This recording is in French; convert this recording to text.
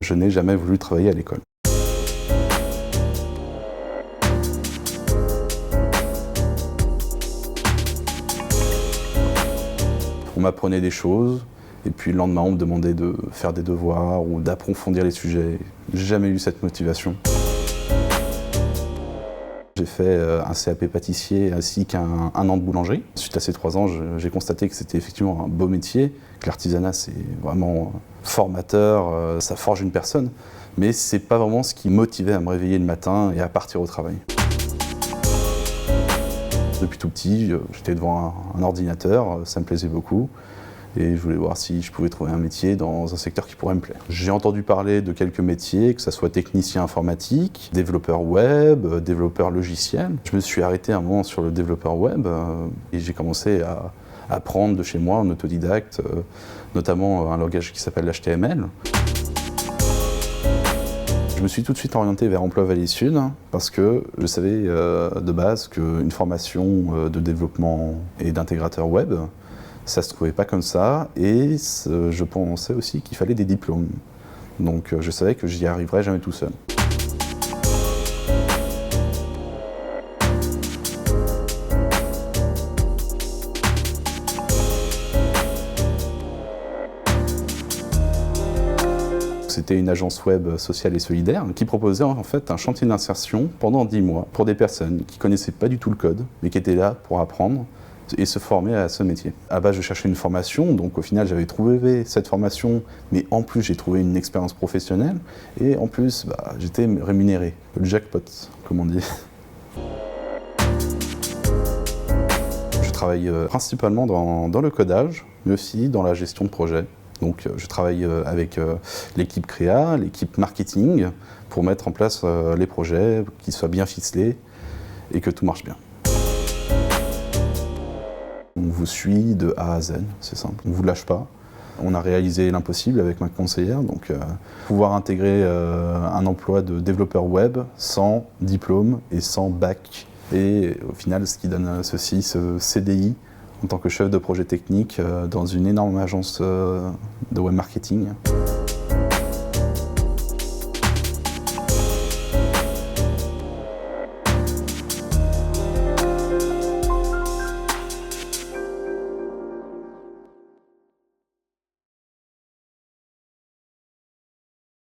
Je n'ai jamais voulu travailler à l'école. On m'apprenait des choses, et puis le lendemain on me demandait de faire des devoirs ou d'approfondir les sujets. J'ai jamais eu cette motivation. J'ai fait un CAP pâtissier ainsi qu'un an de boulangerie. Suite à ces 3 ans, j'ai constaté que c'était effectivement un beau métier, que l'artisanat c'est vraiment formateur, ça forge une personne, mais c'est pas vraiment ce qui me motivait à me réveiller le matin et à partir au travail. Depuis tout petit, j'étais devant un ordinateur, ça me plaisait beaucoup. Et je voulais voir si je pouvais trouver un métier dans un secteur qui pourrait me plaire. J'ai entendu parler de quelques métiers, que ce soit technicien informatique, développeur web, développeur logiciel. Je me suis arrêté un moment sur le développeur web et j'ai commencé à apprendre de chez moi en autodidacte, notamment un langage qui s'appelle l'HTML. Je me suis tout de suite orienté vers Emploi Vallée Sud parce que je savais de base qu'une formation de développement et d'intégrateur web, ça se trouvait pas comme ça, et je pensais aussi qu'il fallait des diplômes. Donc je savais que j'y arriverais jamais tout seul. C'était une agence web sociale et solidaire qui proposait en fait un chantier d'insertion pendant 10 mois pour des personnes qui connaissaient pas du tout le code, mais qui étaient là pour apprendre et se former à ce métier. À base, je cherchais une formation, donc au final j'avais trouvé cette formation, mais en plus j'ai trouvé une expérience professionnelle, et en plus j'étais rémunéré, le jackpot, comme on dit. Je travaille principalement dans le codage, mais aussi dans la gestion de projet. Donc je travaille avec l'équipe créa, l'équipe marketing, pour mettre en place les projets, qu'ils soient bien ficelés et que tout marche bien. On vous suit de A à Z, c'est simple, on ne vous lâche pas. On a réalisé l'impossible avec ma conseillère, donc pouvoir intégrer un emploi de développeur web sans diplôme et sans bac. Et au final, ce qui donne ce CDI en tant que chef de projet technique dans une énorme agence de web marketing.